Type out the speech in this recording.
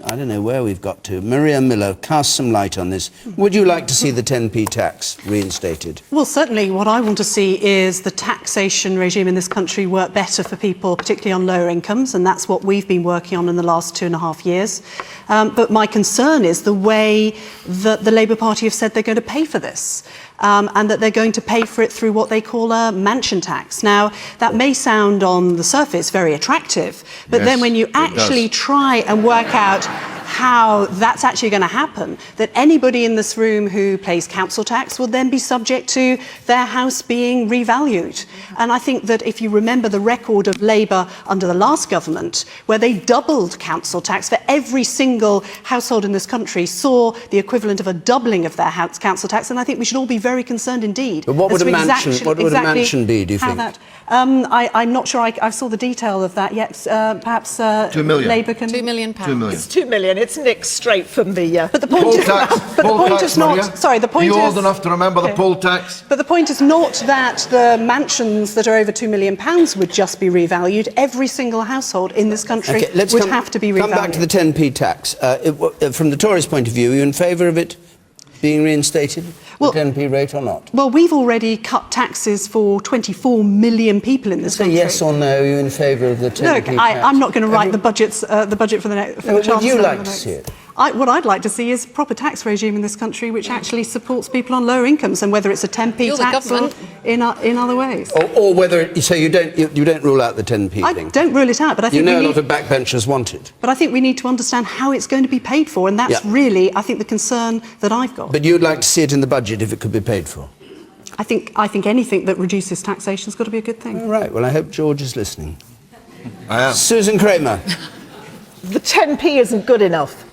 I don't know where we've got to. Maria Miller, cast some light on this. Would you like to see the 10p tax reinstated? Well, certainly what I want to see is the taxation regime in this country work better for people, particularly on lower incomes, and that's what we've been working on in the last 2.5 years. But my concern is the way that the Labour Party have said they're going to pay for this. And that they're going to pay for it through what they call a mansion tax. Now, that may sound on the surface very attractive, but then when you actually try and work out how that's actually going to happen, that anybody in this room who pays council tax will then be subject to their house being revalued. And I think that if you remember the record of Labour under the last government, where they doubled council tax for every single household in this country, saw the equivalent of a doubling of their council tax, and I think we should all be very concerned indeed. But what would a mansion be, do you think? I'm not sure I saw the detail of that yet. Perhaps 2 million. Labour can... £2 million. 2 million. It's 2 million. It's nicked straight from the... But the point is... But the point is not... Sorry, the point is... Are you old enough to remember the poll tax? But the point is not that the mansions that are over £2 million would just be revalued. Every single household in this country would have to be revalued. Come back to the 10p tax. From the Tories' point of view, are you in favour of it being reinstated, the 10p rate, or not? Well, we've already cut taxes for 24 million people in this country. Yes or no, are you in favour of the 10p Look, tax? I'm not going to write the budget for the next... Would you like to see it? What I'd like to see is a proper tax regime in this country which actually supports people on lower incomes, and whether it's a 10p tax or in other ways. Or whether... So you don't rule out the 10p thing? I don't rule it out, but I think a lot of backbenchers want it. But I think we need to understand how it's going to be paid for, and that's really, I think, the concern that I've got. But you'd like to see it in the budget if it could be paid for? I think anything that reduces taxation has got to be a good thing. All right, well, I hope George is listening. I am. Susan Kramer. The 10p isn't good enough.